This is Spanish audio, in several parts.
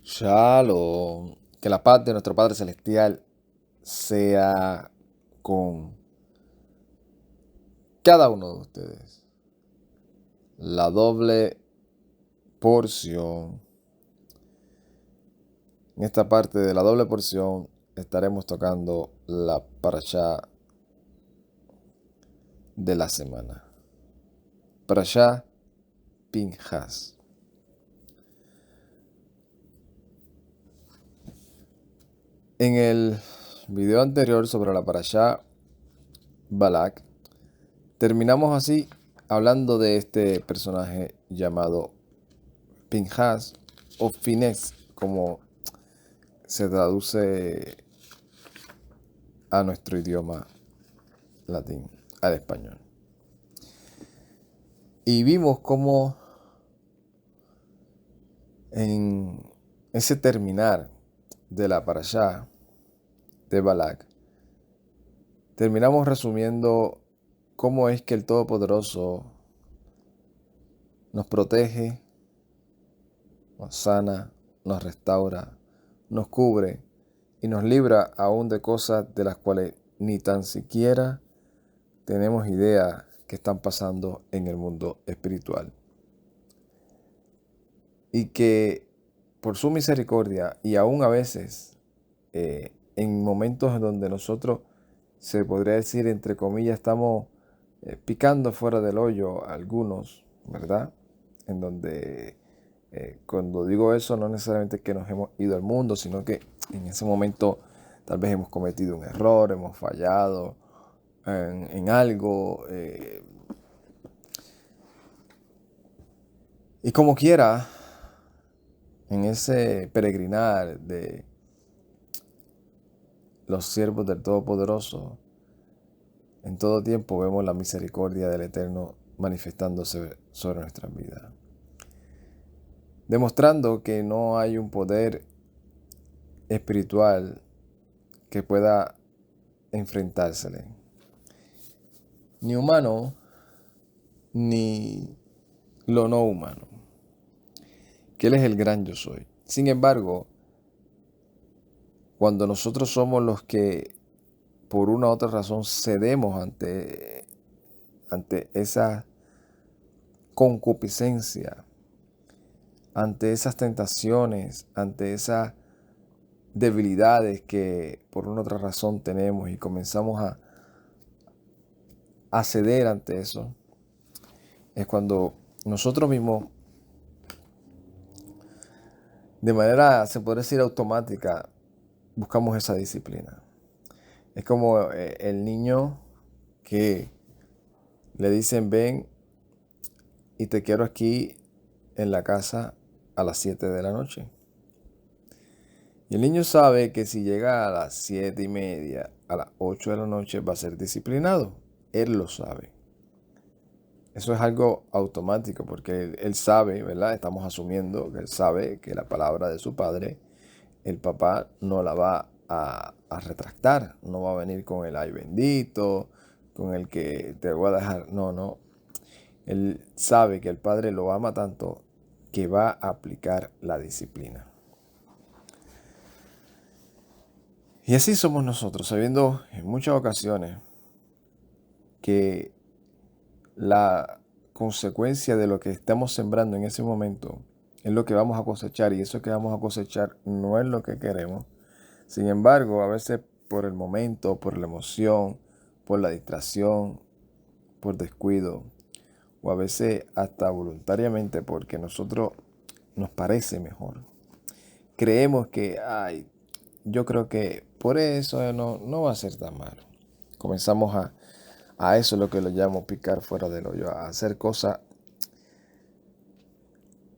Shalom. Que la paz de nuestro Padre Celestial sea con cada uno de ustedes. La doble porción. En esta parte de la doble porción estaremos tocando la parashá de la semana. Parashá Pinhas. En el video anterior sobre la parashá Balak, terminamos así hablando de este personaje llamado Pinhas o Finés, como se traduce a nuestro idioma latín, al español. Y vimos cómo en ese terminar de la parashá de Balak, terminamos resumiendo cómo es que el Todopoderoso nos protege, nos sana, nos restaura, nos cubre y nos libra aún de cosas de las cuales ni tan siquiera tenemos idea que están pasando en el mundo espiritual. Y que por su misericordia y aún a veces en momentos en donde nosotros, se podría decir entre comillas, estamos picando fuera del hoyo algunos, ¿verdad? En donde cuando digo eso no necesariamente que nos hemos ido al mundo, sino que en ese momento tal vez hemos cometido un error, hemos fallado en algo. Y como quiera, en ese peregrinar de los siervos del Todopoderoso, en todo tiempo vemos la misericordia del Eterno manifestándose sobre nuestras vidas, demostrando que no hay un poder espiritual que pueda enfrentársele, ni humano, ni lo no humano, que Él es el gran yo soy. Sin embargo, cuando nosotros somos los que por una u otra razón cedemos ante esa concupiscencia, ante esas tentaciones, ante esas debilidades que por una u otra razón tenemos y comenzamos a ceder ante eso, es cuando nosotros mismos, de manera, se puede decir automática, buscamos esa disciplina. Es como el niño que le dicen ven y te quiero aquí en la casa a las 7 de la noche. Y el niño sabe que si llega a las 7:30, a las 8 de la noche va a ser disciplinado. Él lo sabe. Eso es algo automático porque él sabe, ¿verdad? Estamos asumiendo que él sabe que la palabra de su padre, el papá no la va a retractar. No va a venir con el ay bendito, con el que te voy a dejar. No, no. Él sabe que el padre lo ama tanto que va a aplicar la disciplina. Y así somos nosotros, sabiendo en muchas ocasiones que la consecuencia de lo que estamos sembrando en ese momento es lo que vamos a cosechar, y eso que vamos a cosechar no es lo que queremos. Sin embargo, a veces por el momento, por la emoción, por la distracción, por descuido, o a veces hasta voluntariamente porque nosotros nos parece mejor, creemos que, ay, yo creo que por eso no va a ser tan malo. Comenzamos a eso es lo que lo llamo picar fuera del hoyo, a hacer cosas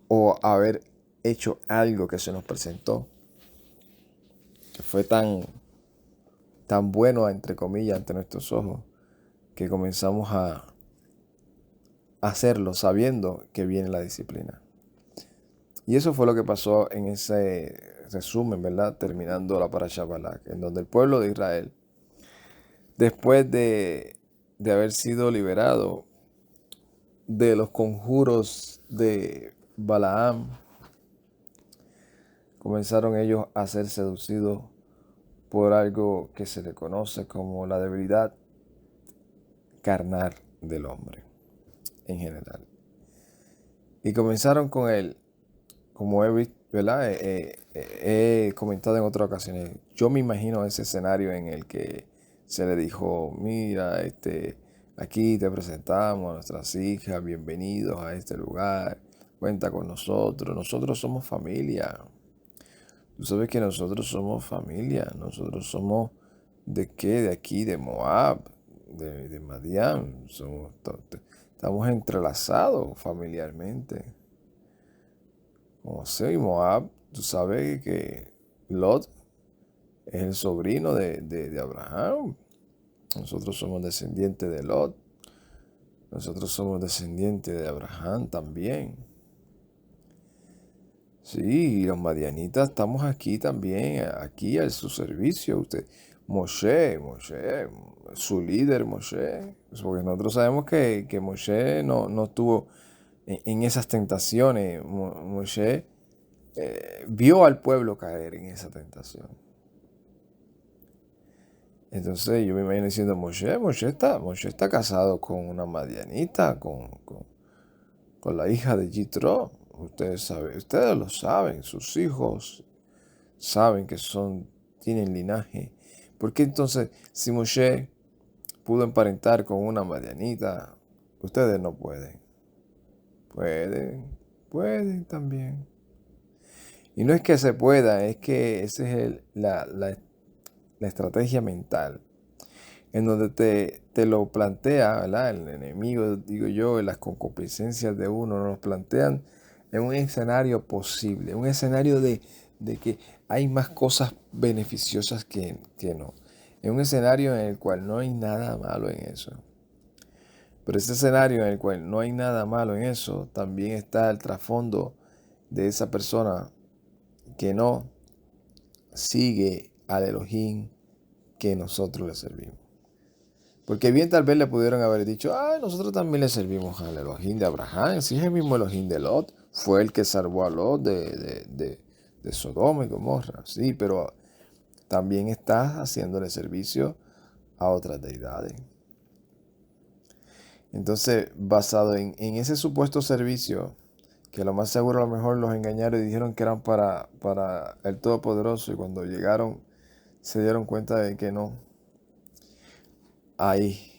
o haber hecho algo que se nos presentó, que fue tan bueno, entre comillas, ante nuestros ojos, que comenzamos a hacerlo sabiendo que viene la disciplina. Y eso fue lo que pasó en ese resumen, ¿verdad? Terminando la parashá Balak, en donde el pueblo de Israel, después de haber sido liberado de los conjuros de Balaam, comenzaron ellos a ser seducidos por algo que se le conoce como la debilidad carnal del hombre en general. Y comenzaron con él, como he visto, ¿verdad? He comentado en otras ocasiones, yo me imagino ese escenario en el que se le dijo, mira, aquí te presentamos a nuestras hijas, bienvenidos a este lugar, cuenta con nosotros somos familia. Tú sabes que nosotros somos familia, nosotros somos ¿de qué? De aquí, de Moab, de Madián, estamos entrelazados familiarmente. Como sé, Moab, tú sabes que Lot es el sobrino de Abraham. Nosotros somos descendientes de Lot. Nosotros somos descendientes de Abraham también. Sí, los madianitas estamos aquí también, aquí a su servicio. Moshe, su líder Moshe. Porque nosotros sabemos que Moshe no estuvo en esas tentaciones. Moshe vio al pueblo caer en esa tentación. Entonces yo me imagino diciendo, Moshe está casado con una madianita, con la hija de Jitro. Ustedes lo saben, sus hijos saben que tienen linaje. ¿Por qué entonces, si Moshe pudo emparentar con una madianita, ustedes no pueden? Pueden también. Y no es que se pueda, es que esa es la estrategia mental, en donde te lo plantea, ¿verdad? El enemigo, digo yo, las concupiscencias de uno nos plantean en un escenario posible, un escenario de que hay más cosas beneficiosas que no. En un escenario en el cual no hay nada malo en eso. Pero ese escenario en el cual no hay nada malo en eso, también está el trasfondo de esa persona que no sigue al Elohim que nosotros le servimos. Porque bien tal vez le pudieron haber dicho, nosotros también le servimos al Elohim de Abraham, si es el mismo Elohim de Lot, fue el que salvó a Lot de Sodoma y Gomorra, sí, pero también estás haciéndole servicio a otras deidades. Entonces, basado en ese supuesto servicio, que lo más seguro a lo mejor los engañaron y dijeron que eran para el Todopoderoso, y cuando llegaron se dieron cuenta de que no. Ahí.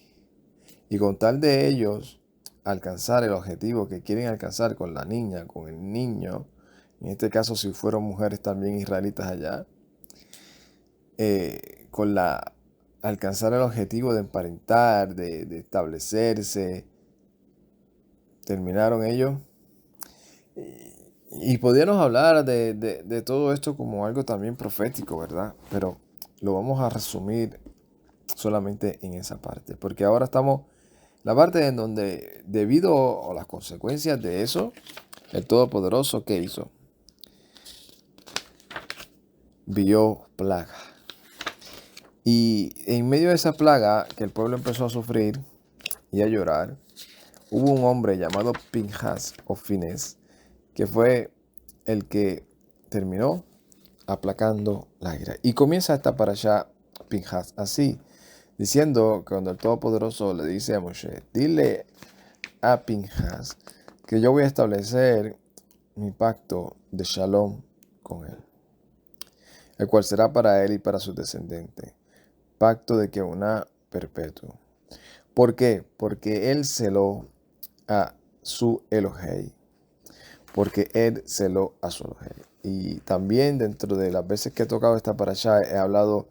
Y con tal de ellos alcanzar el objetivo que quieren alcanzar con la niña, con el niño, en este caso si fueron mujeres también israelitas allá, alcanzar el objetivo de emparentar, de establecerse, terminaron ellos. Y podríamos hablar de todo esto como algo también profético, ¿verdad? Pero lo vamos a resumir solamente en esa parte, porque ahora estamos, la parte en donde debido a las consecuencias de eso, el Todopoderoso, ¿qué hizo? Vio plaga. Y en medio de esa plaga que el pueblo empezó a sufrir y a llorar, hubo un hombre llamado Pinhas o Finés, que fue el que terminó aplacando la ira. Y comienza esta parashá Pinhas así, diciendo que cuando el Todopoderoso le dice a Moshe, dile a Pinhas que yo voy a establecer mi pacto de shalom con él, el cual será para él y para sus descendientes, pacto de que una perpetuo. ¿Por qué? Porque él celó a su Elohei. Porque él celó a su Elohei. Y también dentro de las veces que he tocado esta parashá, he hablado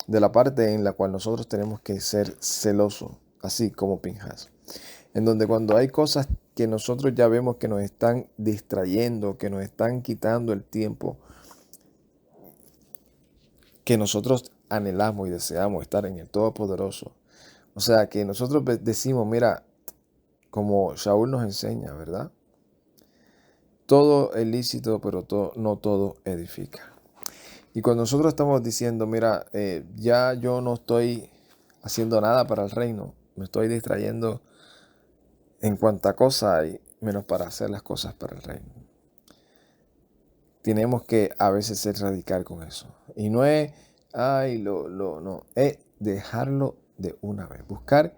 de la parte en la cual nosotros tenemos que ser celosos, así como Pinhas. En donde cuando hay cosas que nosotros ya vemos que nos están distrayendo, que nos están quitando el tiempo, que nosotros anhelamos y deseamos estar en el Todopoderoso. O sea, que nosotros decimos, mira, como Shaul nos enseña, ¿verdad? Todo es lícito, pero no todo edifica. Y cuando nosotros estamos diciendo, mira, ya yo no estoy haciendo nada para el reino, me estoy distrayendo en cuanta cosa hay, menos para hacer las cosas para el reino. tenemos que a veces ser radical con eso. Y no es, ay, no, es dejarlo de una vez, buscar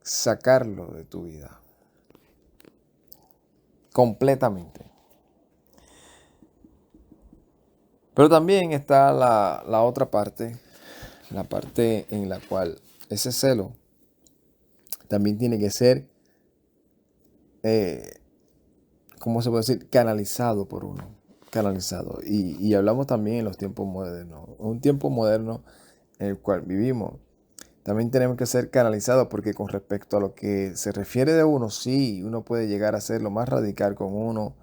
sacarlo de tu vida completamente. Pero también está la otra parte, la parte en la cual ese celo también tiene que ser, ¿cómo se puede decir? Canalizado por uno, canalizado. Y hablamos también en los tiempos modernos, un tiempo moderno en el cual vivimos. También tenemos que ser canalizados porque con respecto a lo que se refiere de uno, sí, uno puede llegar a ser lo más radical con uno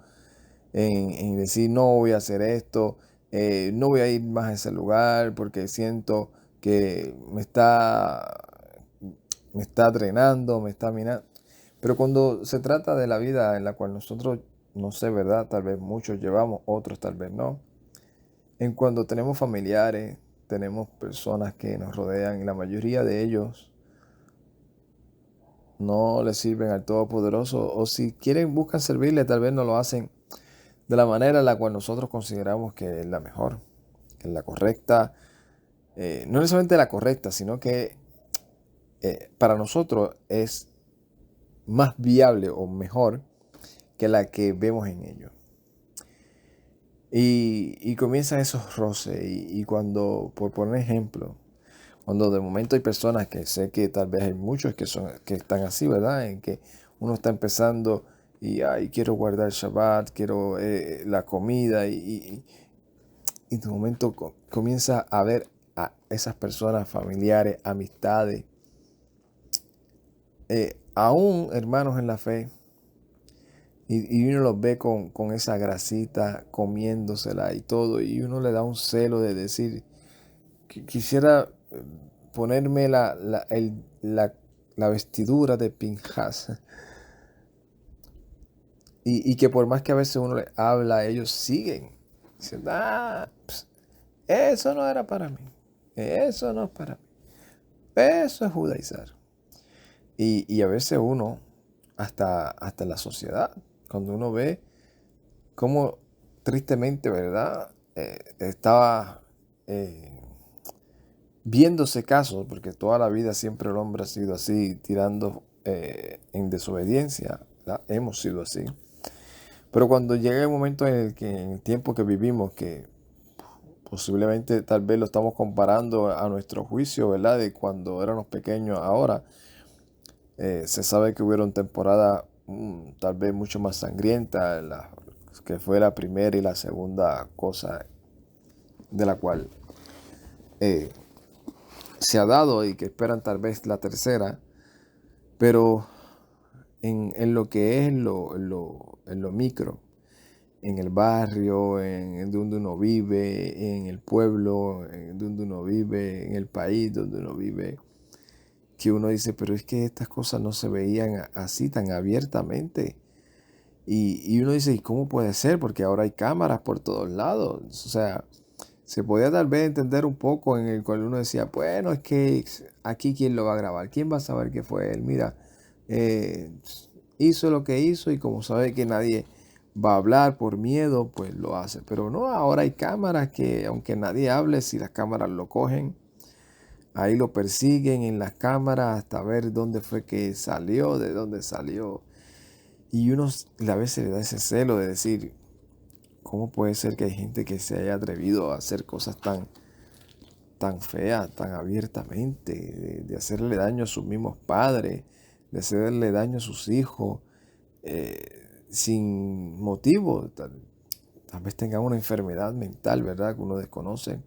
en decir no voy a hacer esto, no voy a ir más a ese lugar porque siento que me está drenando, me está minando. Pero cuando se trata de la vida en la cual nosotros, no sé, ¿verdad? Tal vez muchos llevamos, otros tal vez no. En cuando tenemos familiares, tenemos personas que nos rodean y la mayoría de ellos no le sirven al Todopoderoso o si quieren, buscan servirle, tal vez no lo hacen de la manera en la cual nosotros consideramos que es la mejor, que es la correcta. No necesariamente la correcta, sino que para nosotros es más viable o mejor que la que vemos en ellos. Y comienzan esos roces y cuando, por poner ejemplo, cuando de momento hay personas que sé que tal vez hay muchos que están así, ¿verdad? En que uno está empezando y ay, quiero guardar Shabbat, quiero la comida y de momento comienza a ver a esas personas, familiares, amistades, aún hermanos en la fe, y uno los ve con esa grasita comiéndosela y todo, y uno le da un celo de decir, quisiera ponerme la vestidura de Pinjas. Y que por más que a veces uno le habla, ellos siguen diciendo, eso no era para mí, eso no es para mí, eso es judaizar. Y a veces uno, hasta en la sociedad, cuando uno ve cómo tristemente, ¿verdad? Estaba viéndose casos, porque toda la vida siempre el hombre ha sido así, tirando en desobediencia, ¿verdad? Hemos sido así. Pero cuando llega el momento en el tiempo que vivimos, que posiblemente tal vez lo estamos comparando a nuestro juicio, ¿verdad? De cuando éramos pequeños ahora, se sabe que hubieron temporadas tal vez mucho más sangrientas, que fue la primera y la segunda cosa de la cual se ha dado y que esperan tal vez la tercera, pero en lo que es en lo micro, en el barrio, en donde uno vive, en el pueblo, en donde uno vive, en el país donde uno vive, que uno dice, pero es que estas cosas no se veían así tan abiertamente. Y uno dice, ¿y cómo puede ser? Porque ahora hay cámaras por todos lados. O sea, se podía tal vez entender un poco en el cual uno decía, bueno, es que aquí quién lo va a grabar, quién va a saber que fue él. Mira, hizo lo que hizo y como sabe que nadie va a hablar por miedo, pues lo hace. Pero no, ahora hay cámaras que aunque nadie hable, si las cámaras lo cogen, ahí lo persiguen en las cámaras hasta ver dónde fue que salió, de dónde salió. Y uno a veces le da ese celo de decir, ¿cómo puede ser que hay gente que se haya atrevido a hacer cosas tan feas, tan abiertamente, de hacerle daño a sus mismos padres, de hacerle daño a sus hijos, sin motivo? Tal vez tengan una enfermedad mental, ¿verdad? Que uno desconoce.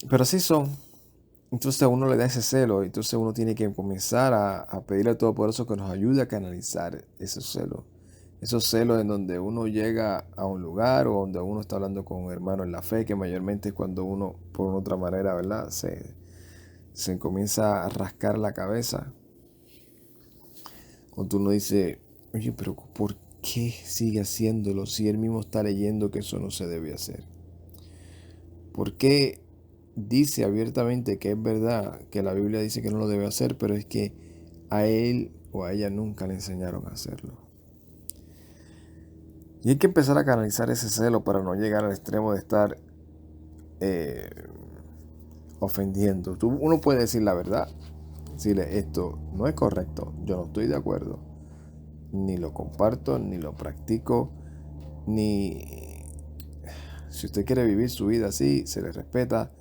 Pero así son. Entonces a uno le da ese celo, entonces uno tiene que comenzar a pedirle a Todopoderoso que nos ayude a canalizar ese celo. Esos celos en donde uno llega a un lugar o donde uno está hablando con un hermano en la fe, que mayormente es cuando uno, por otra manera, ¿verdad? Se comienza a rascar la cabeza. Cuando uno dice, oye, pero ¿por qué sigue haciéndolo si él mismo está leyendo que eso no se debe hacer? ¿Por qué dice abiertamente que es verdad, que la Biblia dice que no lo debe hacer, pero es que a él o a ella nunca le enseñaron a hacerlo? Y hay que empezar a canalizar ese celo para no llegar al extremo de estar ofendiendo. Uno puede decir la verdad, decirle esto no es correcto, yo no estoy de acuerdo, ni lo comparto, ni lo practico, ni si usted quiere vivir su vida así, se le respeta,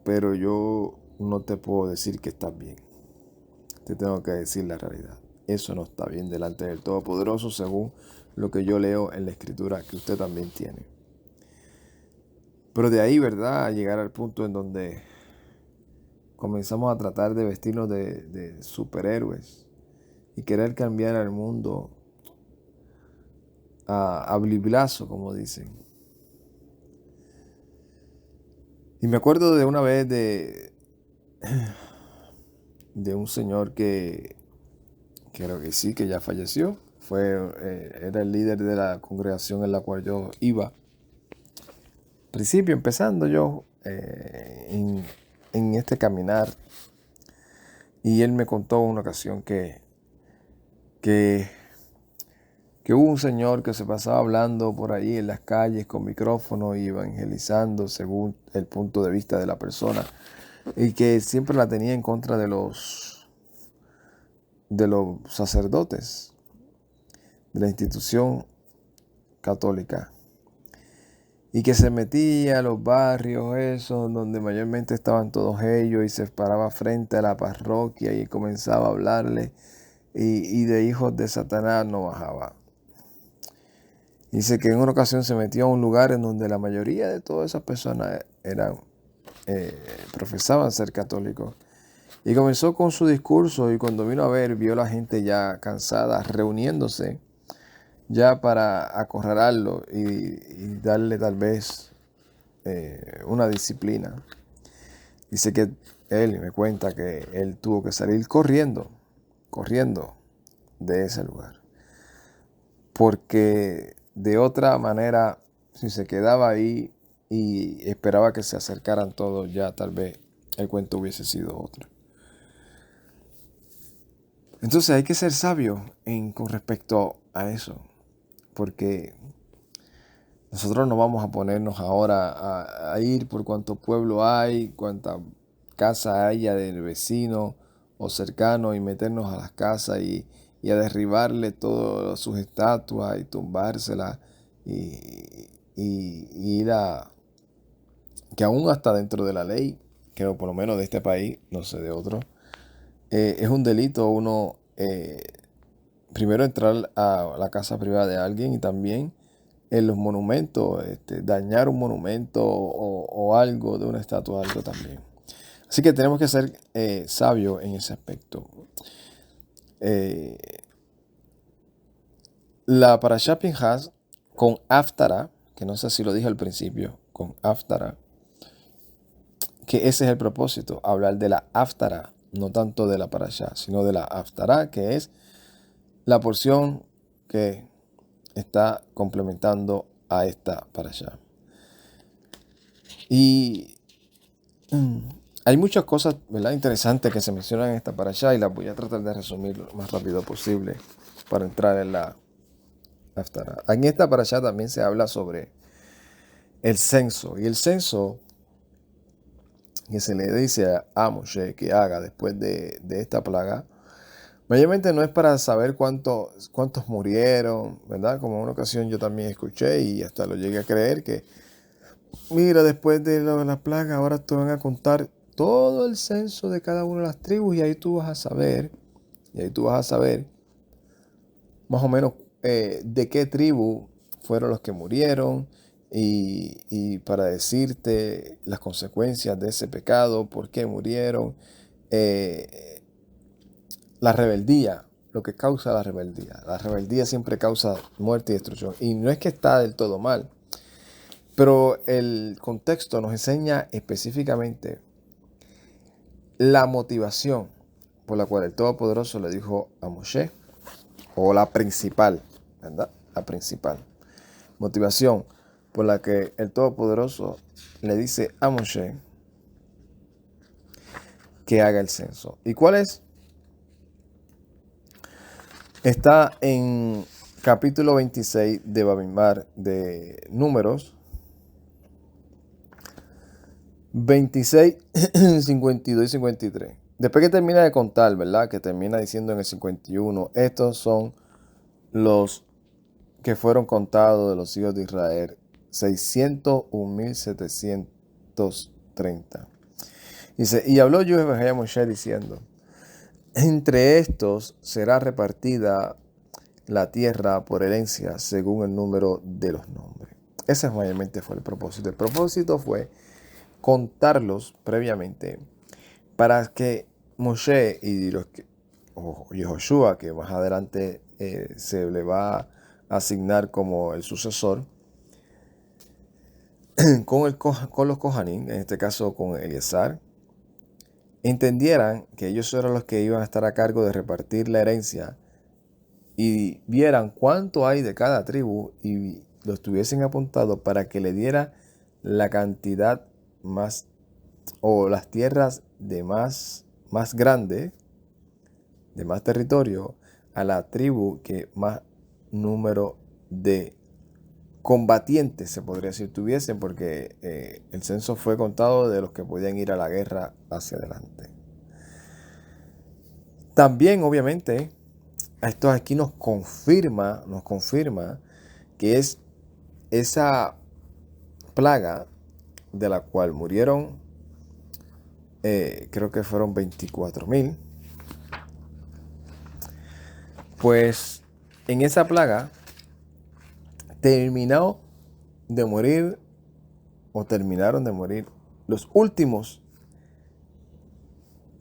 pero yo no te puedo decir que estás bien. Te tengo que decir la realidad. Eso no está bien delante del Todopoderoso según lo que yo leo en la Escritura que usted también tiene. Pero de ahí, ¿verdad? A llegar al punto en donde comenzamos a tratar de vestirnos de superhéroes y querer cambiar al mundo a bliblazo, como dicen. Y me acuerdo de una vez de un señor que creo que sí, que ya falleció. Era el líder de la congregación en la cual yo iba. Principio, empezando yo en este caminar. Y él me contó una ocasión que hubo un señor que se pasaba hablando por ahí en las calles con micrófono y evangelizando según el punto de vista de la persona. Y que siempre la tenía en contra de los sacerdotes de la institución católica. Y que se metía a los barrios esos donde mayormente estaban todos ellos y se paraba frente a la parroquia y comenzaba a hablarle y de hijos de Satanás no bajaba. Dice que en una ocasión se metió a un lugar en donde la mayoría de todas esas personas profesaban ser católicos. Y comenzó con su discurso y cuando vino a ver, vio a la gente ya cansada, reuniéndose ya para acorralarlo y darle tal vez una disciplina. Dice que él me cuenta que él tuvo que salir corriendo de ese lugar. Porque de otra manera, si se quedaba ahí y esperaba que se acercaran todos, ya tal vez el cuento hubiese sido otro. Entonces hay que ser sabio con respecto a eso, porque nosotros no vamos a ponernos ahora a ir por cuánto pueblo hay, cuánta casa haya del vecino o cercano y meternos a las casas y a derribarle todas sus estatuas y tumbárselas y ir a que aún hasta dentro de la ley, creo por lo menos de este país, no sé de otro, es un delito uno primero entrar a la casa privada de alguien y también en los monumentos, dañar un monumento o algo de una estatua, algo también. Así que tenemos que ser sabios en ese aspecto. La Parashá Pinhas con Haftara, que no sé si lo dije al principio, con Haftara, que ese es el propósito, hablar de la Haftara, no tanto de la Parashá, sino de la Haftara, que es la porción que está complementando a esta Parashá. Y hay muchas cosas, ¿verdad?, interesantes que se mencionan en esta parashá y las voy a tratar de resumir lo más rápido posible para entrar en la Haftará. En esta parashá también se habla sobre el censo y el censo que se le dice a Moshe que haga después de esta plaga, mayormente no es para saber cuántos murieron, ¿verdad? Como en una ocasión yo también escuché y hasta lo llegué a creer que, mira, después de la plaga ahora te van a contar todo el censo de cada una de las tribus y ahí tú vas a saber más o menos de qué tribu fueron los que murieron y para decirte las consecuencias de ese pecado, por qué murieron, la rebeldía, lo que causa la rebeldía. La rebeldía siempre causa muerte y destrucción y no es que está del todo mal, pero el contexto nos enseña específicamente la motivación por la cual el Todopoderoso le dijo a Moshe, o la principal, ¿verdad? La principal motivación por la que el Todopoderoso le dice a Moshe que haga el censo. ¿Y cuál es? Está en capítulo 26 de Bamidbar de Números, 26, 52 y 53. Después que termina de contar, ¿verdad? Que termina diciendo en el 51, estos son los que fueron contados de los hijos de Israel, 601.730. Dice, y habló Yahweh a Moshe diciendo, entre estos será repartida la tierra por herencia según el número de los nombres. Ese mayormente fue el propósito. El propósito fue contarlos previamente para que Moshe y Yehoshua, que más adelante se le va a asignar como el sucesor, con los Kohanim, en este caso con Eleazar, entendieran que ellos eran los que iban a estar a cargo de repartir la herencia y vieran cuánto hay de cada tribu y los tuviesen apuntado para que le diera la cantidad más o las tierras de más grande, de más territorio, a la tribu que más número de combatientes, se podría decir, tuviesen, porque el censo fue contado de los que podían ir a la guerra hacia adelante. También, obviamente, esto aquí nos confirma que es esa plaga de la cual murieron, creo que fueron 24,000. Pues en esa plaga terminaron de morir los últimos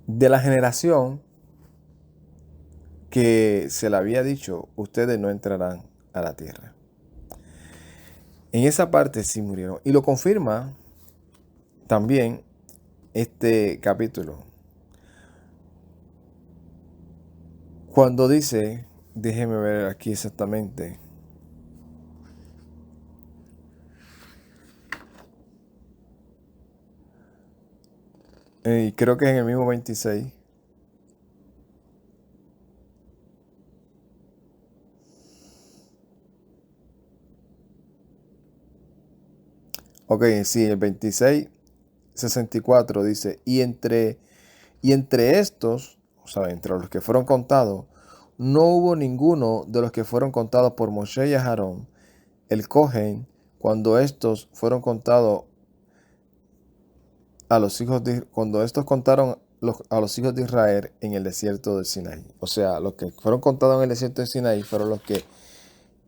de la generación que se le había dicho, ustedes no entrarán a la tierra. En esa parte sí murieron. Y lo confirma también este capítulo. Cuando dice, déjeme ver aquí exactamente. Y creo que es en el mismo 26. Ok, sí, el 26:64 dice, y entre estos, o sea, entre los que fueron contados, no hubo ninguno de los que fueron contados por Moshe y Aarón, el Cohen, cuando estos fueron contados cuando estos contaron a los hijos de Israel en el desierto del Sinaí. O sea, los que fueron contados en el desierto del Sinaí fueron los que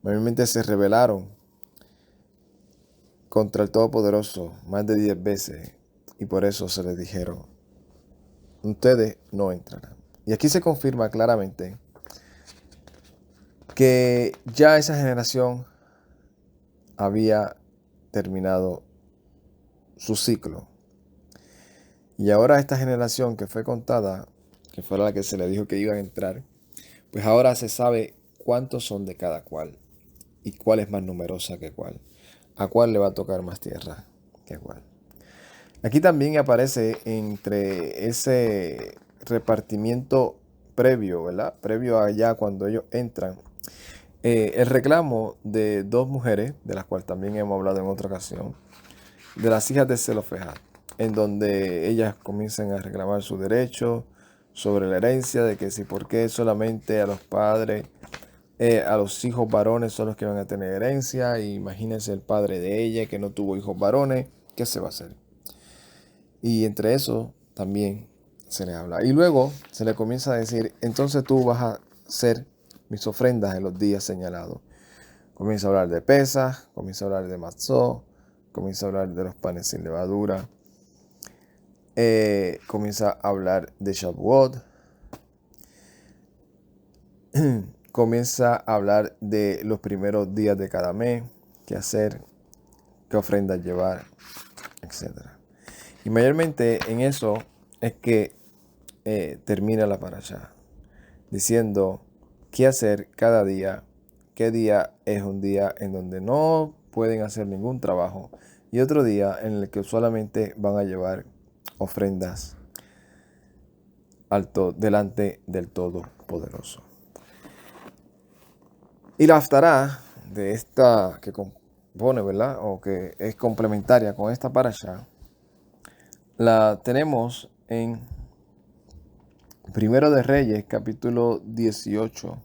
mayormente se rebelaron contra el Todopoderoso más de 10 veces, y por eso se les dijeron, ustedes no entrarán. Y aquí se confirma claramente que ya esa generación había terminado su ciclo. Y ahora esta generación que fue contada, que fue la que se le dijo que iban a entrar, pues ahora se sabe cuántos son de cada cual y cuál es más numerosa que cuál. A cuál le va a tocar más tierra que cuál. Aquí también aparece entre ese repartimiento previo, ¿verdad? Previo allá cuando ellos entran, el reclamo de dos mujeres, de las cuales también hemos hablado en otra ocasión, de las hijas de Zelofejad, en donde ellas comienzan a reclamar su derecho sobre la herencia, de que si por qué solamente a los padres, a los hijos varones son los que van a tener herencia, y imagínense el padre de ella que no tuvo hijos varones, ¿qué se va a hacer? Y entre eso también se le habla. Y luego se le comienza a decir, entonces tú vas a hacer mis ofrendas en los días señalados. Comienza a hablar de Pesaj, comienza a hablar de Matzó, comienza a hablar de los panes sin levadura, comienza a hablar de Shavuot, comienza a hablar de los primeros días de cada mes, qué hacer, qué ofrendas llevar, etc. Y mayormente en eso es que termina la parashá, diciendo qué hacer cada día, qué día es un día en donde no pueden hacer ningún trabajo y otro día en el que solamente van a llevar ofrendas delante del Todopoderoso. Y la haftará de esta que compone, ¿verdad? O que es complementaria con esta parasha, la tenemos en Primero de Reyes, capítulo 18.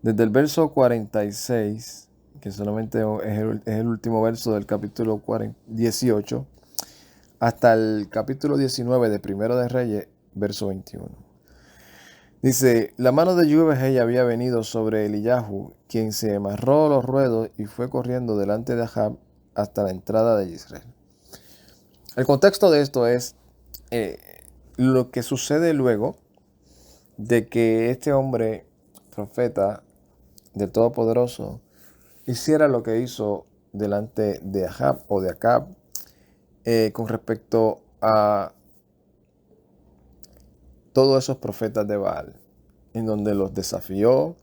Desde el verso 46, que solamente es el último verso del capítulo 18, hasta el capítulo 19 de Primero de Reyes, verso 21. Dice, la mano de Yahweh había venido sobre Eliyahu, quien se amarró los ruedos y fue corriendo delante de Ahab hasta la entrada de Israel. El contexto de esto es lo que sucede luego de que este hombre, profeta del Todopoderoso, hiciera lo que hizo delante de Ahab o de Acab con respecto a todos esos profetas de Baal, en donde los desafió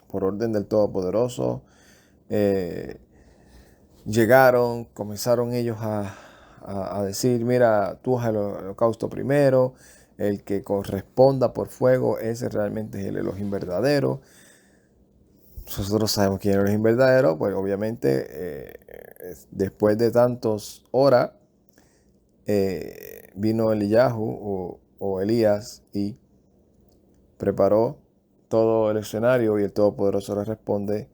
por orden del Todopoderoso. Llegaron, comenzaron ellos a decir, mira, tú haz el holocausto primero, el que corresponda por fuego, ese realmente es el Elohim verdadero. Nosotros sabemos quién es el Elohim verdadero, pues obviamente después de tantas horas vino Eliyahu o Elías y preparó todo el escenario y el Todopoderoso le responde,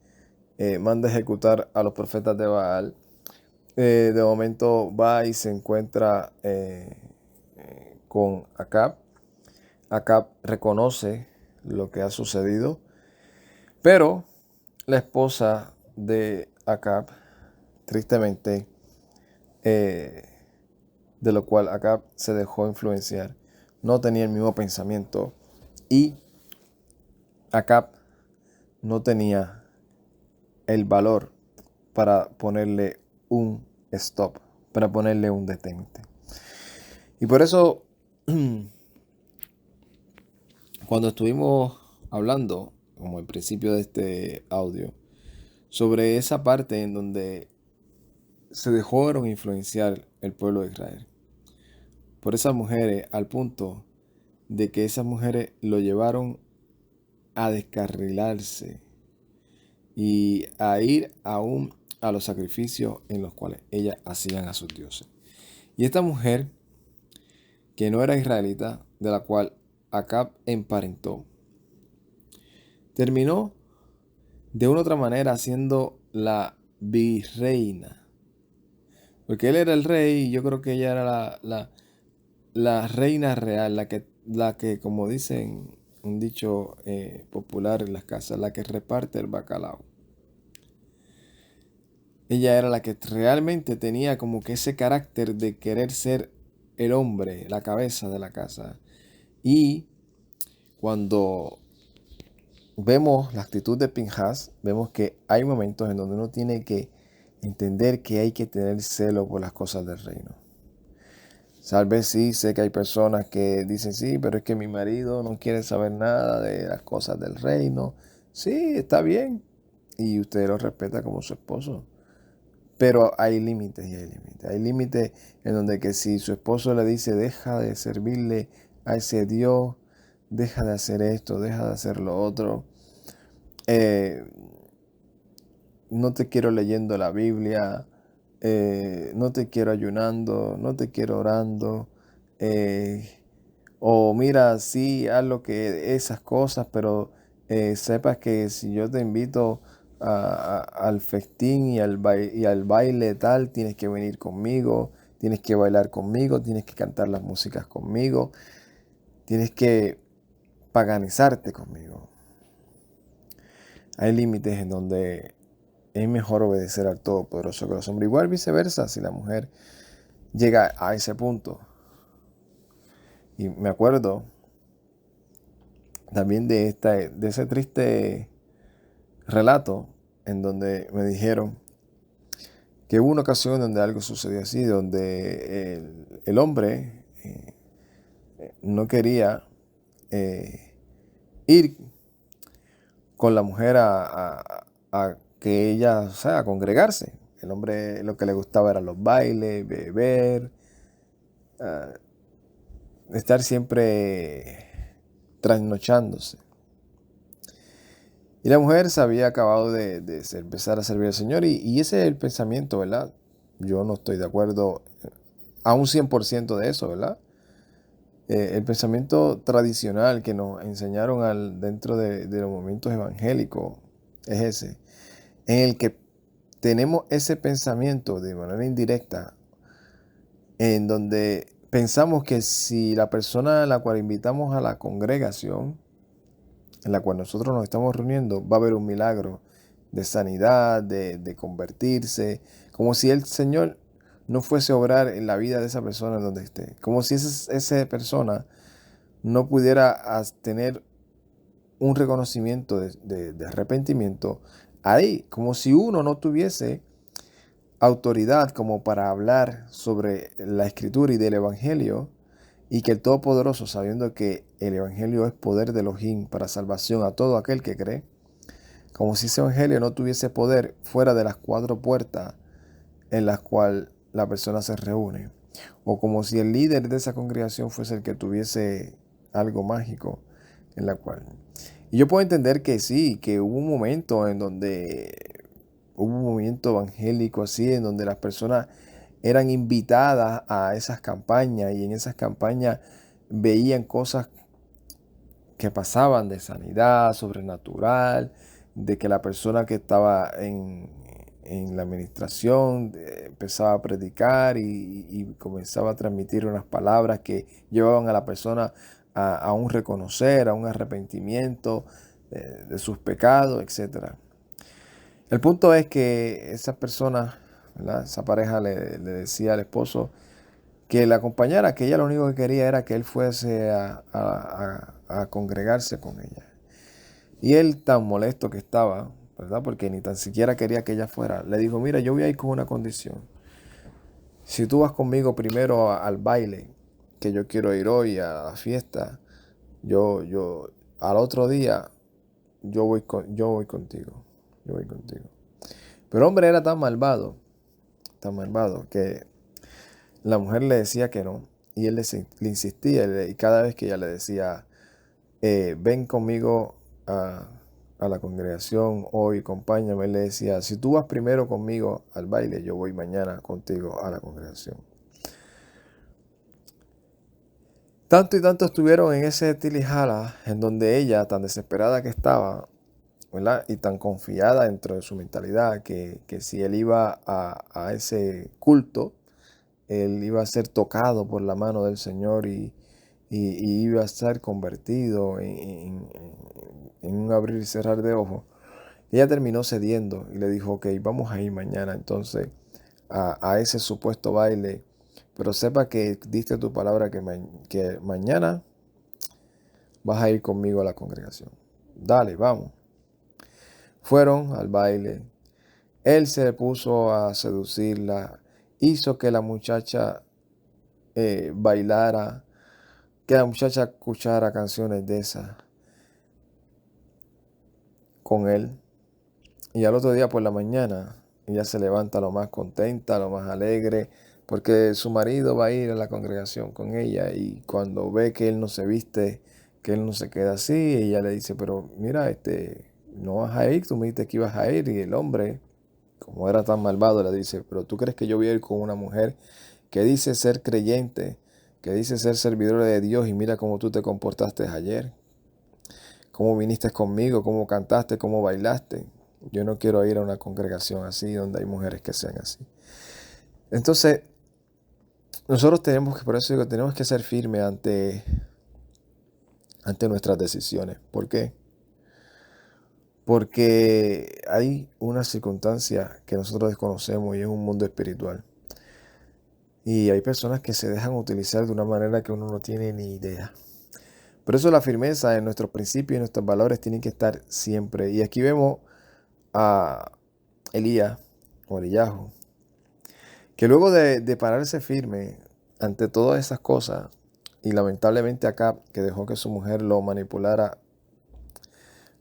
manda ejecutar a los profetas de Baal. De momento va y se encuentra con Acab. Acab reconoce lo que ha sucedido, pero la esposa de Acab, tristemente, de lo cual Acab se dejó influenciar, no tenía el mismo pensamiento y Acab no tenía el valor para ponerle un stop, para ponerle un detente. Y por eso, cuando estuvimos hablando, como al principio de este audio, sobre esa parte en donde se dejaron influenciar el pueblo de Israel por esas mujeres, al punto de que esas mujeres lo llevaron a descarrilarse y a ir aún a los sacrificios en los cuales ellas hacían a sus dioses. Y esta mujer, que no era israelita, de la cual Acab emparentó, terminó de una u otra manera siendo la virreina. Porque él era el rey y yo creo que ella era la reina real, la que, como dicen un dicho popular en las casas, la que reparte el bacalao. Ella era la que realmente tenía como que ese carácter de querer ser el hombre, la cabeza de la casa. Y cuando vemos la actitud de Pinhas, vemos que hay momentos en donde uno tiene que entender que hay que tener celo por las cosas del reino. Tal vez sí, sé que hay personas que dicen, sí, pero es que mi marido no quiere saber nada de las cosas del reino. Sí, está bien. Y usted lo respeta como su esposo. Pero hay límites y hay límites. Hay límites en donde que si su esposo le dice, deja de servirle a ese Dios, deja de hacer esto, deja de hacer lo otro. No te quiero leyendo la Biblia, no te quiero ayunando, no te quiero orando, o mira, sí, haz lo que esas cosas, pero sepas que si yo te invito al festín y al baile tal, tienes que venir conmigo, tienes que bailar conmigo, tienes que cantar las músicas conmigo, tienes que paganizarte conmigo. Hay límites en donde es mejor obedecer al Todopoderoso que los hombres. Igual viceversa, si la mujer llega a ese punto. Y me acuerdo también de ese triste relato en donde me dijeron que hubo una ocasión donde algo sucedió así, donde el hombre no quería ir con la mujer a que ella, o sea, a congregarse. El hombre lo que le gustaba eran los bailes, beber, estar siempre trasnochándose. Y la mujer se había acabado empezar a servir al Señor y ese es el pensamiento, ¿verdad? Yo no estoy de acuerdo a un 100% de eso, ¿verdad? El pensamiento tradicional que nos enseñaron dentro de los movimientos evangélicos es ese, en el que tenemos ese pensamiento de manera indirecta, en donde pensamos que si la persona a la cual invitamos a la congregación, en la cual nosotros nos estamos reuniendo, va a haber un milagro de sanidad, de convertirse, como si el Señor no fuese a obrar en la vida de esa persona en donde esté, como si esa persona no pudiera tener un reconocimiento de arrepentimiento ahí, como si uno no tuviese autoridad como para hablar sobre la escritura y del evangelio, y que el Todopoderoso, sabiendo que el evangelio es poder de Elohim para salvación a todo aquel que cree, como si ese evangelio no tuviese poder fuera de las cuatro puertas en las cuales la persona se reúne, o como si el líder de esa congregación fuese el que tuviese algo mágico en la cual. Y yo puedo entender que sí, que hubo un momento en donde hubo un movimiento evangélico así, en donde las personas eran invitadas a esas campañas y en esas campañas veían cosas que pasaban de sanidad sobrenatural, de que la persona que estaba en la administración empezaba a predicar y comenzaba a transmitir unas palabras que llevaban a la persona a un reconocer, a un arrepentimiento de sus pecados, etcétera. El punto es que esa persona, ¿verdad? Esa pareja le decía al esposo que la acompañara, que ella lo único que quería era que él fuese a congregarse con ella. Y él, tan molesto que estaba, ¿verdad? Porque ni tan siquiera quería que ella fuera, le dijo, mira, yo voy a ir con una condición. Si tú vas conmigo primero al baile, que yo quiero ir hoy a la fiesta, al otro día, yo voy contigo. Yo voy contigo. Pero el hombre era tan malvado, que la mujer le decía que no. Y él le insistía, y cada vez que ella le decía, ven conmigo a la congregación hoy, acompáñame, él le decía, si tú vas primero conmigo al baile, yo voy mañana contigo a la congregación. Tanto y tanto estuvieron en ese tilijala, en donde ella, tan desesperada que estaba, ¿verdad? Y tan confiada dentro de su mentalidad, que si él iba a ese culto, él iba a ser tocado por la mano del Señor y iba a ser convertido en un abrir y cerrar de ojos. Ella terminó cediendo y le dijo, ok, vamos a ir mañana entonces a ese supuesto baile, pero sepa que diste tu palabra que mañana vas a ir conmigo a la congregación. Dale, vamos. Fueron al baile. Él se puso a seducirla, hizo que la muchacha bailara, que la muchacha escuchara canciones de esas con él. Y al otro día por la mañana, ella se levanta lo más contenta, lo más alegre, porque su marido va a ir a la congregación con ella y cuando ve que él no se viste, que él no se queda así, ella le dice, pero mira, no vas a ir, tú me dijiste que ibas a ir. Y el hombre, como era tan malvado, le dice, pero tú crees que yo voy a ir con una mujer que dice ser creyente, que dice ser servidora de Dios y mira cómo tú te comportaste ayer, cómo viniste conmigo, cómo cantaste, cómo bailaste. Yo no quiero ir a una congregación así, donde hay mujeres que sean así. Entonces, nosotros por eso digo, tenemos que ser firmes ante nuestras decisiones. ¿Por qué? Porque hay una circunstancia que nosotros desconocemos y es un mundo espiritual. Y hay personas que se dejan utilizar de una manera que uno no tiene ni idea. Por eso la firmeza en nuestros principios y nuestros valores tienen que estar siempre. Y aquí vemos a Elías o Eliyahu, que luego de pararse firme ante todas esas cosas, y lamentablemente acá, que dejó que su mujer lo manipulara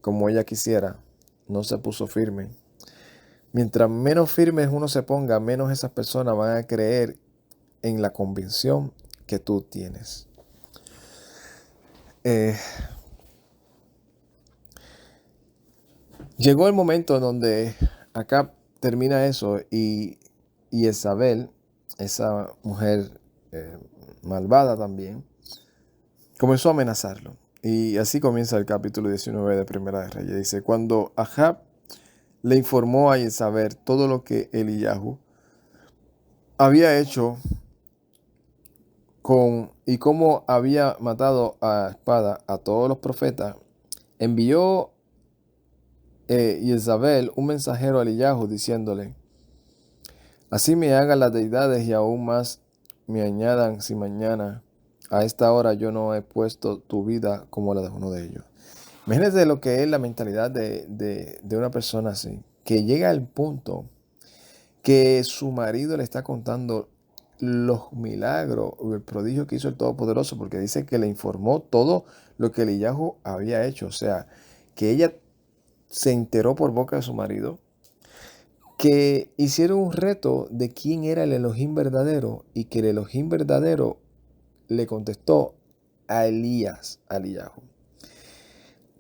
como ella quisiera, no se puso firme. Mientras menos firmes uno se ponga, menos esas personas van a creer en la convicción que tú tienes. Llegó el momento en donde acá termina eso y Isabel, esa mujer eh, malvada también, comenzó a amenazarlo. Y así comienza el capítulo 19 de Primera de Reyes. Dice, cuando Ahab le informó a Isabel todo lo que Eliyahu había hecho y cómo había matado a espada a todos los profetas, envió Isabel un mensajero a Eliyahu diciéndole, así me hagan las deidades y aún más me añadan si mañana a esta hora yo no he puesto tu vida como la de uno de ellos. Imagínate lo que es la mentalidad de una persona así, que llega al punto que su marido le está contando los milagros o el prodigio que hizo el Todopoderoso, porque dice que le informó todo lo que Eliyahu había hecho. O sea, que ella se enteró por boca de su marido, que hicieron un reto de quién era el Elohim verdadero y que el Elohim verdadero le contestó a Elías, a Eliyahu.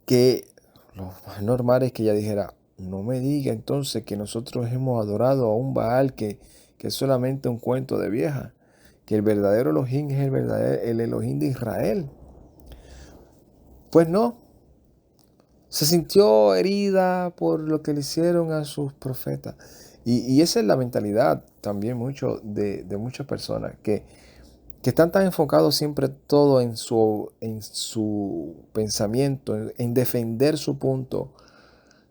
Que lo más normal es que ella dijera, no me diga entonces que nosotros hemos adorado a un Baal que es solamente un cuento de vieja, que el verdadero Elohim es el Elohim de Israel. Pues no, se sintió herida por lo que le hicieron a sus profetas. Y esa es la mentalidad también mucho de muchas personas que están tan enfocados siempre todo en su pensamiento, en defender su punto,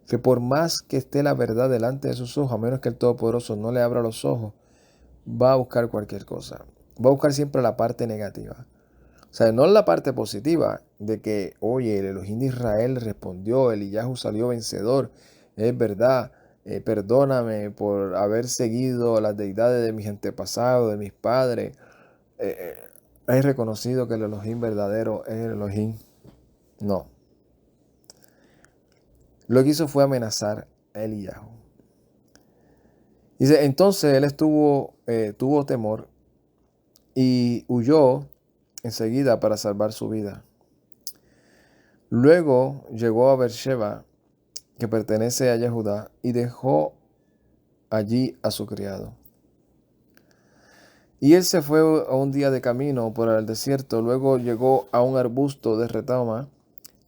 que por más que esté la verdad delante de sus ojos, a menos que el Todopoderoso no le abra los ojos, va a buscar cualquier cosa. Va a buscar siempre la parte negativa. O sea, no la parte positiva de que, oye, el Elohim de Israel respondió, Eliyahu salió vencedor, es verdad, perdóname por haber seguido las deidades de mis antepasados, de mis padres. Eh, eh, he reconocido que el Elohim verdadero es el Elohim. No. Lo que hizo fue amenazar a Eliyahu. Dice, entonces él tuvo temor y huyó enseguida para salvar su vida. Luego llegó a Beersheba, que pertenece a Yehudá, y dejó allí a su criado. Y él se fue a un día de camino por el desierto, luego llegó a un arbusto de retama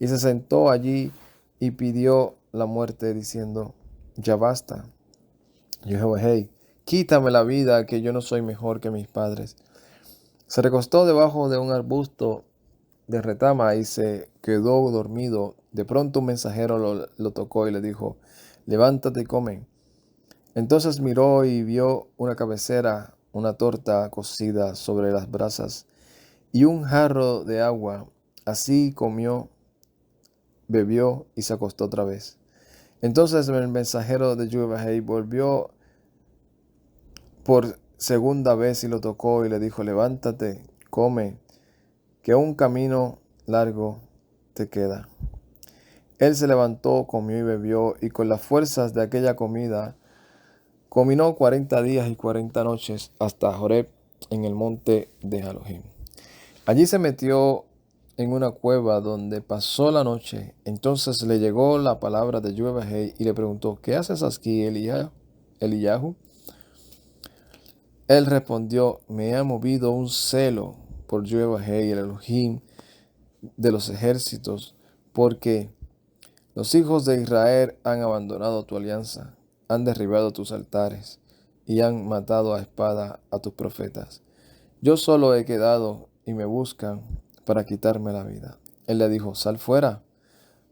y se sentó allí y pidió la muerte diciendo, ya basta. Hey, quítame la vida, que yo no soy mejor que mis padres. Se recostó debajo de un arbusto de retama y se quedó dormido. De pronto un mensajero lo tocó y le dijo, levántate y come. Entonces miró y vio una cabecera, una torta cocida sobre las brasas y un jarro de agua. Así comió, bebió y se acostó otra vez. Entonces el mensajero de Yahweh volvió por segunda vez y lo tocó y le dijo, levántate, come, que un camino largo te queda. Él se levantó, comió y bebió, y con las fuerzas de aquella comida, caminó 40 días y 40 noches hasta Horeb, en el monte de Elohim. Allí se metió en una cueva donde pasó la noche. Entonces le llegó la palabra de Yahweh y le preguntó, ¿qué haces aquí, Eliyahu? Él respondió, me ha movido un celo por Yahweh, el Elohim de los ejércitos, porque los hijos de Israel han abandonado tu alianza, han derribado tus altares y han matado a espada a tus profetas. Yo solo he quedado y me buscan para quitarme la vida. Él le dijo, sal fuera,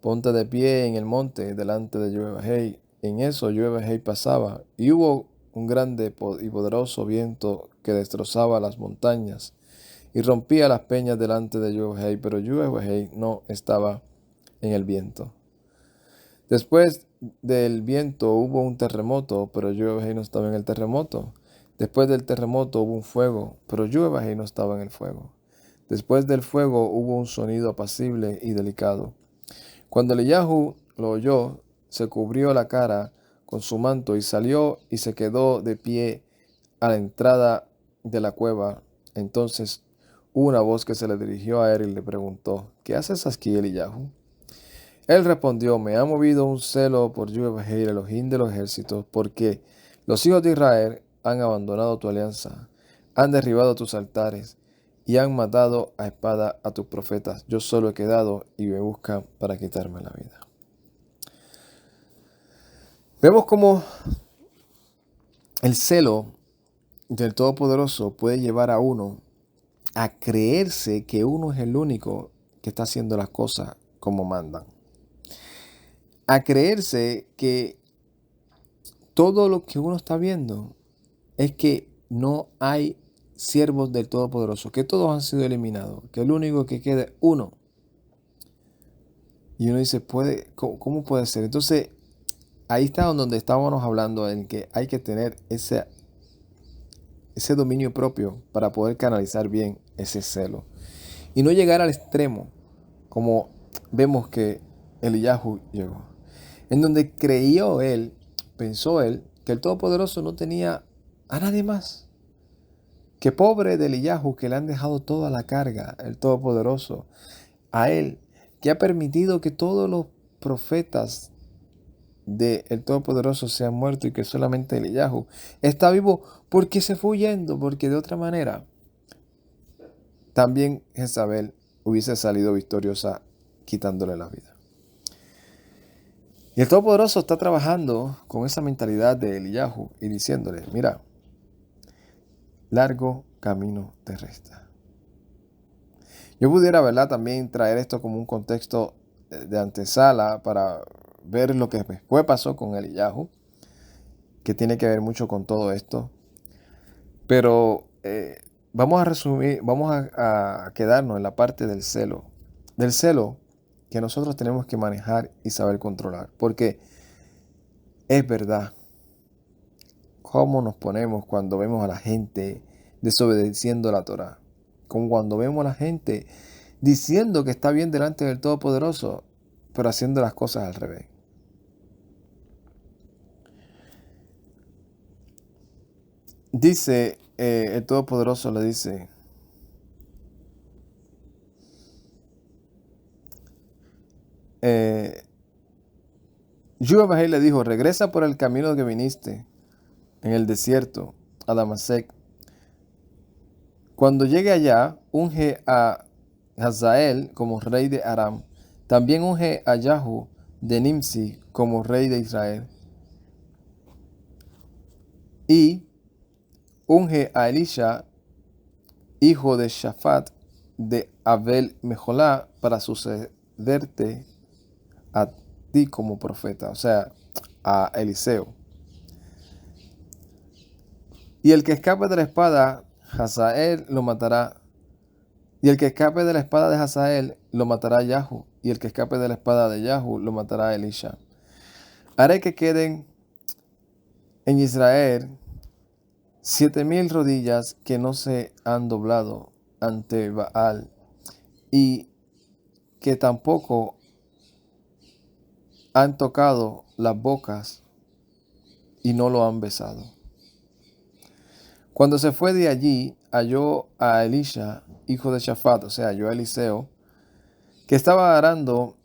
ponte de pie en el monte delante de Yahweh. En eso Yahweh pasaba y hubo un grande y poderoso viento que destrozaba las montañas y rompía las peñas delante de Yahweh, pero Yahweh no estaba en el viento. Después del viento hubo un terremoto, pero Yahweh no estaba en el terremoto. Después del terremoto hubo un fuego, pero Yahweh no estaba en el fuego. Después del fuego hubo un sonido apacible y delicado. Cuando Eliyahu lo oyó, se cubrió la cara con su manto y salió y se quedó de pie a la entrada de la cueva. Entonces hubo una voz que se le dirigió a él y le preguntó, ¿qué haces aquí, Eliyahu? Él respondió, me ha movido un celo por Yahweh, el Elohim de los ejércitos, porque los hijos de Israel han abandonado tu alianza, han derribado tus altares y han matado a espada a tus profetas. Yo solo he quedado y me buscan para quitarme la vida. Vemos cómo el celo del Todopoderoso puede llevar a uno a creerse que uno es el único que está haciendo las cosas como mandan. A creerse que todo lo que uno está viendo es que no hay siervos del Todopoderoso, que todos han sido eliminados, que el único que queda es uno. Y uno dice, ¿cómo puede ser? Entonces, ahí está donde estábamos hablando, en que hay que tener ese dominio propio para poder canalizar bien ese celo. Y no llegar al extremo, como vemos que Eliyahu llegó. En donde pensó él, que el Todopoderoso no tenía a nadie más. Que pobre de Eliyahu, que le han dejado toda la carga, el Todopoderoso, a él, que ha permitido que todos los profetas del Todopoderoso sean muertos y que solamente Eliyahu está vivo porque se fue huyendo, porque de otra manera también Jezabel hubiese salido victoriosa quitándole la vida. Y el Todopoderoso está trabajando con esa mentalidad de Eliyahu y diciéndole, mira, largo camino te resta. Yo pudiera, ¿verdad?, también traer esto como un contexto de antesala para ver lo que después pasó con Eliyahu, que tiene que ver mucho con todo esto. Pero vamos a resumir, vamos a quedarnos en la parte del celo. Del celo que nosotros tenemos que manejar y saber controlar. Porque es verdad cómo nos ponemos cuando vemos a la gente desobedeciendo la Torá. Como cuando vemos a la gente diciendo que está bien delante del Todopoderoso, pero haciendo las cosas al revés. Dice, el Todopoderoso le dice, Yahweh le dijo, regresa por el camino que viniste en el desierto a Damasec. Cuando llegue allá, unge a Hazael como rey de Aram. También unge a Yahu de Nimsi como rey de Israel. Y unge a Elisha, hijo de Shafat, de Abel Mejolá, para sucederte a ti como profeta, o sea, a Eliseo. Y el que escape de la espada, Hazael lo matará. Y el que escape de la espada de Hazael, lo matará Yahu. Y el que escape de la espada de Yahu, lo matará Elisha. Haré que queden en Israel 7,000 rodillas que no se han doblado ante Baal, y que tampoco han tocado las bocas y no lo han besado. Cuando se fue de allí, halló a Elisha, hijo de Shafat, o sea, halló a Eliseo, que estaba arando,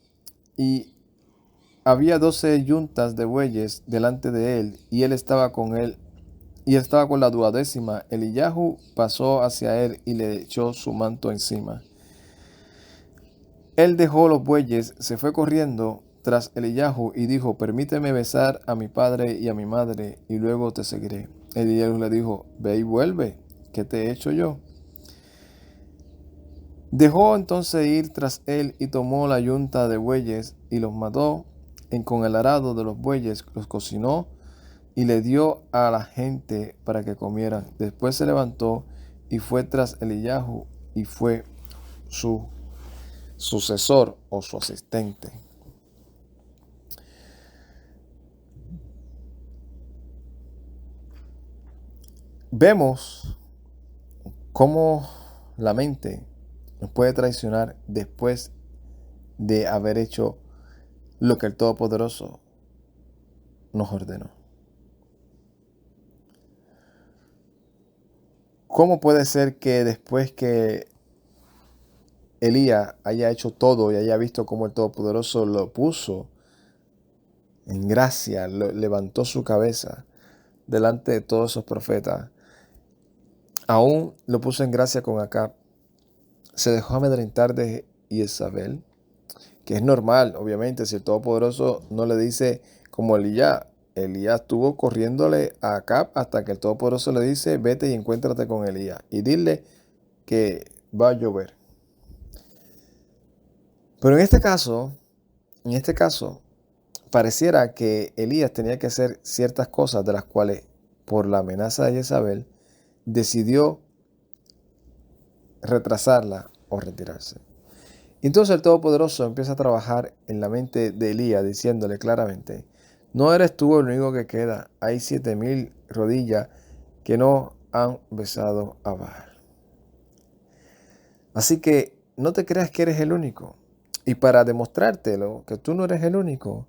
y había 12 yuntas de bueyes delante de él, y él estaba con la 12ª. Eliyahu pasó hacia él y le echó su manto encima. Él dejó los bueyes, se fue corriendo tras Eliyahu y dijo, permíteme besar a mi padre y a mi madre, y luego te seguiré. Eliyahu le dijo, ve y vuelve, ¿qué te he hecho yo? Dejó entonces ir tras él y tomó la yunta de bueyes y los mató con el arado de los bueyes, los cocinó y le dio a la gente para que comieran. Después se levantó y fue tras Eliyahu y fue su sucesor o su asistente. Vemos cómo la mente nos puede traicionar después de haber hecho lo que el Todopoderoso nos ordenó. ¿Cómo puede ser que después que Elías haya hecho todo y haya visto cómo el Todopoderoso lo puso en gracia, levantó su cabeza delante de todos esos profetas, aún lo puso en gracia con Acab, se dejó amedrentar de Jezabel, que es normal, obviamente, si el Todopoderoso no le dice como Elías estuvo corriéndole a Acab hasta que el Todopoderoso le dice, vete y encuéntrate con Elías y dile que va a llover. Pero en este caso, pareciera que Elías tenía que hacer ciertas cosas de las cuales, por la amenaza de Jezabel, decidió retrasarla o retirarse. Entonces el Todopoderoso empieza a trabajar en la mente de Elías, diciéndole claramente, no eres tú el único que queda, hay 7,000 rodillas que no han besado a Baal. Así que no te creas que eres el único. Y para demostrártelo, que tú no eres el único,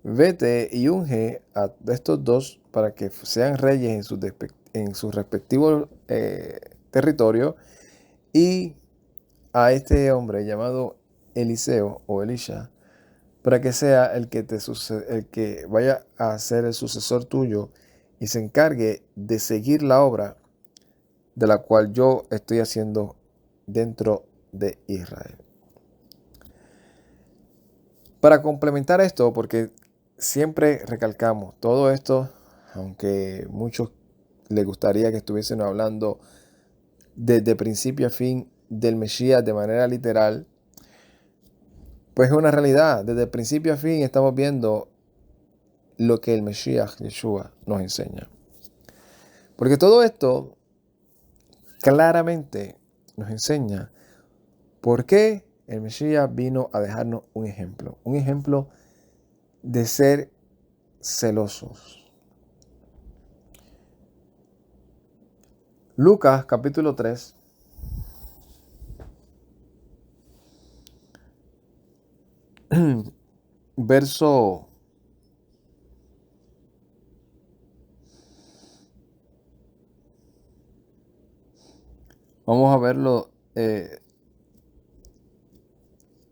vete y unge a estos dos para que sean reyes en sus respectivos territorios, y a este hombre llamado Eliseo o Elisha, para que sea el que vaya a ser el sucesor tuyo y se encargue de seguir la obra de la cual yo estoy haciendo dentro de Israel. Para complementar esto, porque siempre recalcamos todo esto, aunque muchos les gustaría que estuviesen hablando desde principio a fin del Mesías de manera literal, pues es una realidad. Desde principio a fin estamos viendo lo que el Mesías, Yeshua, nos enseña. Porque todo esto claramente nos enseña por qué el Mesías vino a dejarnos un ejemplo de ser celosos. Lucas capítulo 3, verso vamos a verlo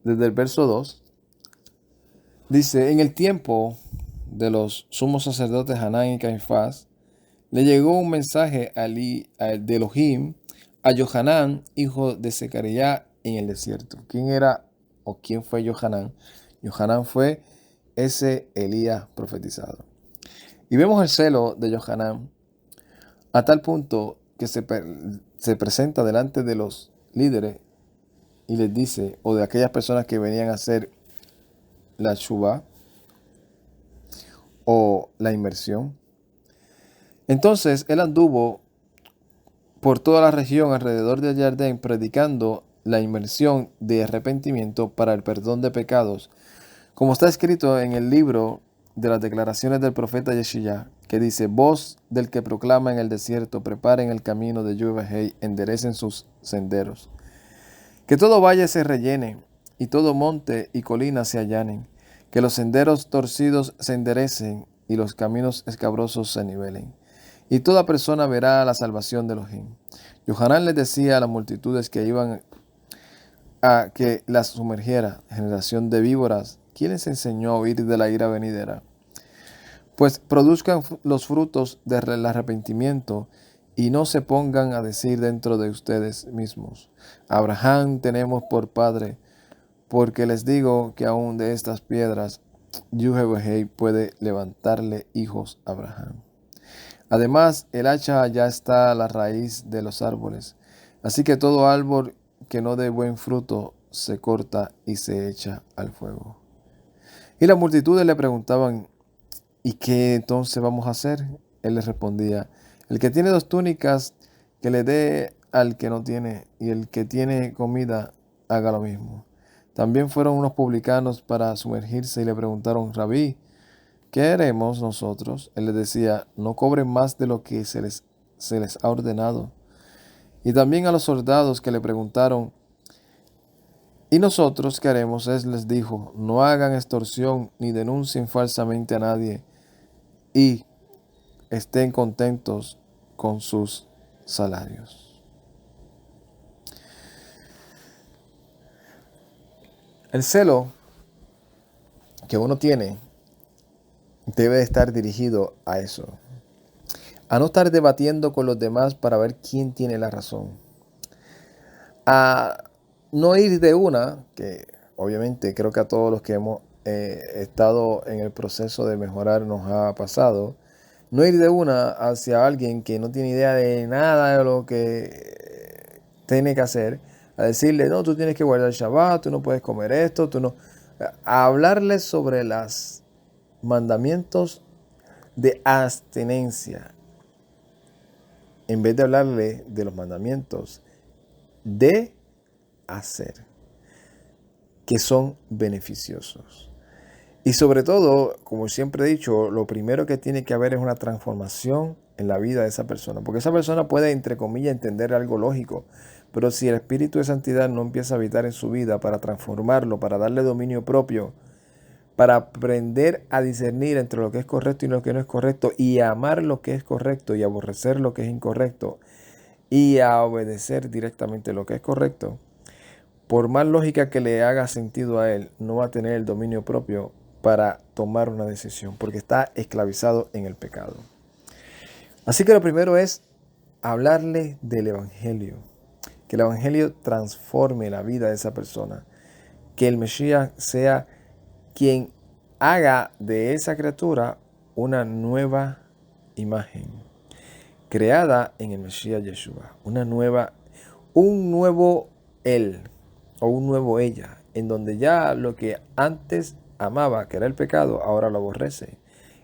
desde el verso 2. Dice, en el tiempo de los sumos sacerdotes Hanán y Caifás, le llegó un mensaje de Elohim a Johanán, hijo de Zacarías, en el desierto. ¿Quién era o quién fue Johanán? Johanán fue ese Elías profetizado. Y vemos el celo de Johanán a tal punto que se presenta delante de los líderes y les dice, o de aquellas personas que venían a hacer la shuvá o la inmersión. Entonces él anduvo por toda la región alrededor del Jardín predicando la inmersión de arrepentimiento para el perdón de pecados, como está escrito en el libro de las declaraciones del profeta Yeshaya, que dice, voz del que proclama en el desierto, preparen el camino de Yahweh, enderecen sus senderos. Que todo valle se rellene, y todo monte y colina se allanen, que los senderos torcidos se enderecen, y los caminos escabrosos se nivelen. Y toda persona verá la salvación de Elohim. Johanán les decía a las multitudes que iban a que las sumergiera, generación de víboras, ¿quién les enseñó a huir de la ira venidera? Pues produzcan los frutos del arrepentimiento y no se pongan a decir dentro de ustedes mismos, Abraham tenemos por padre, porque les digo que aún de estas piedras, Yahweh puede levantarle hijos a Abraham. Además, el hacha ya está a la raíz de los árboles, así que todo árbol que no dé buen fruto se corta y se echa al fuego. Y las multitudes le preguntaban, ¿y qué entonces vamos a hacer? Él les respondía, el que tiene 2 túnicas, que le dé al que no tiene, y el que tiene comida, haga lo mismo. También fueron unos publicanos para sumergirse y le preguntaron, Rabí, ¿qué haremos nosotros? Él les decía, no cobren más de lo que se les ha ordenado. Y también a los soldados que le preguntaron, ¿y nosotros qué haremos? Él les dijo, no hagan extorsión ni denuncien falsamente a nadie y estén contentos con sus salarios. El celo que uno tiene debe de estar dirigido a eso, a no estar debatiendo con los demás para ver quién tiene la razón, a no ir de una, que obviamente creo que a todos los que hemos estado en el proceso de mejorar nos ha pasado, no ir de una hacia alguien que no tiene idea de nada de lo que tiene que hacer, a decirle, no, tú tienes que guardar el Shabbat, tú no puedes comer esto, tú no... A hablarle sobre los mandamientos de abstinencia, en vez de hablarle de los mandamientos de hacer, que son beneficiosos. Y sobre todo, como siempre he dicho, lo primero que tiene que haber es una transformación en la vida de esa persona. Porque esa persona puede, entre comillas, entender algo lógico. Pero si el Espíritu de Santidad no empieza a habitar en su vida para transformarlo, para darle dominio propio, para aprender a discernir entre lo que es correcto y lo que no es correcto, y a amar lo que es correcto y aborrecer lo que es incorrecto, y a obedecer directamente lo que es correcto, por más lógica que le haga sentido a él, no va a tener el dominio propio para tomar una decisión, porque está esclavizado en el pecado. Así que lo primero es hablarle del Evangelio, que el Evangelio transforme la vida de esa persona, que el Mesías sea quien haga de esa criatura una nueva imagen, creada en el Mesías Yeshua, un nuevo él o un nuevo ella, en donde ya lo que antes amaba, que era el pecado, ahora lo aborrece.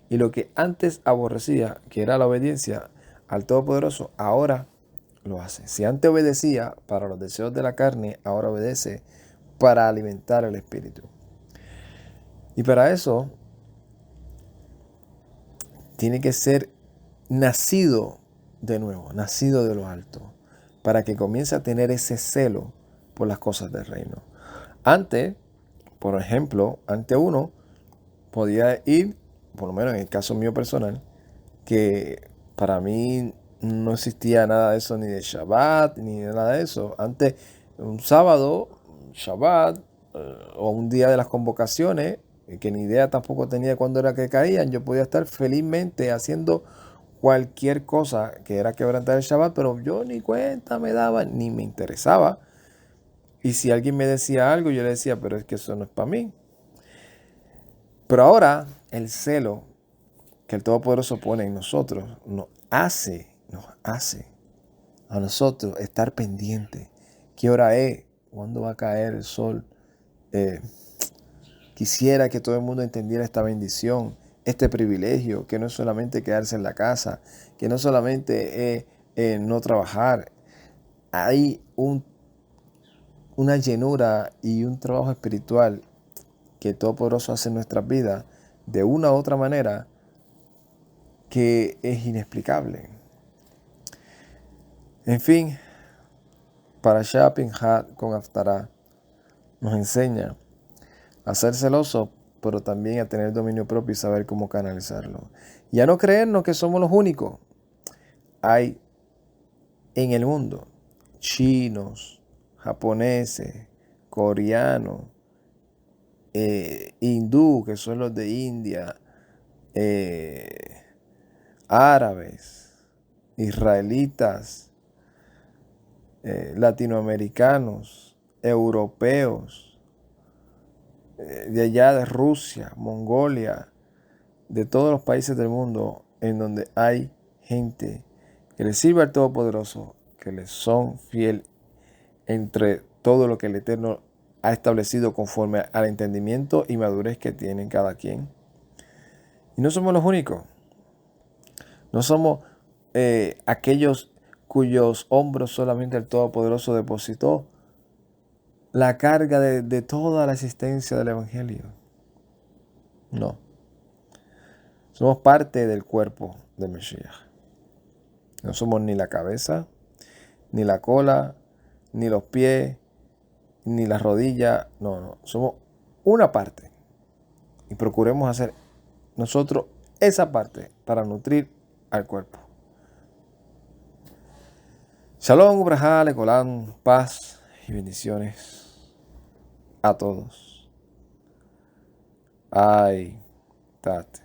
Y lo que antes aborrecía, que era la obediencia al Todopoderoso, ahora lo hace. Si antes obedecía para los deseos de la carne, ahora obedece para alimentar el espíritu. Y para eso tiene que ser nacido de nuevo, nacido de lo alto, para que comience a tener ese celo por las cosas del reino. Antes, por ejemplo, ante uno podía ir, por lo menos en el caso mío personal, que para mí no existía nada de eso, ni de Shabbat, ni de nada de eso. Antes, un sábado, Shabbat, o un día de las convocaciones, que ni idea tampoco tenía de cuándo era que caían, yo podía estar felizmente haciendo cualquier cosa que era quebrantar el Shabbat, pero yo ni cuenta me daba, ni me interesaba. Y si alguien me decía algo, yo le decía, pero es que eso no es para mí. Pero ahora el celo que el Todopoderoso pone en nosotros nos hace a nosotros estar pendientes. ¿Qué hora es? ¿Cuándo va a caer el sol? Quisiera que todo el mundo entendiera esta bendición, este privilegio, que no es solamente quedarse en la casa, que no solamente es no trabajar. Hay una llenura y un trabajo espiritual que el Todopoderoso hace en nuestras vidas de una u otra manera que es inexplicable. En fin, Parashá Pinhat con Haftará nos enseña a ser celoso, pero también a tener dominio propio y saber cómo canalizarlo. Y a no creernos que somos los únicos. Hay en el mundo chinos, japoneses, coreanos, hindú, que son los de India, árabes, israelitas, latinoamericanos, europeos, de allá de Rusia, Mongolia, de todos los países del mundo en donde hay gente que le sirve al Todopoderoso, que le son fiel entre todo lo que el Eterno ha establecido conforme al entendimiento y madurez que tienen cada quien. Y no somos los únicos. No somos aquellos cuyos hombros solamente el Todopoderoso depositó la carga de toda la existencia del Evangelio. No. Somos parte del cuerpo del Mesías. No somos ni la cabeza, ni la cola, ni los pies, ni las rodillas. No. Somos una parte. Y procuremos hacer nosotros esa parte para nutrir al cuerpo. Shalom, Ubrajá, Lecolán, paz y bendiciones a todos. Ai, tate.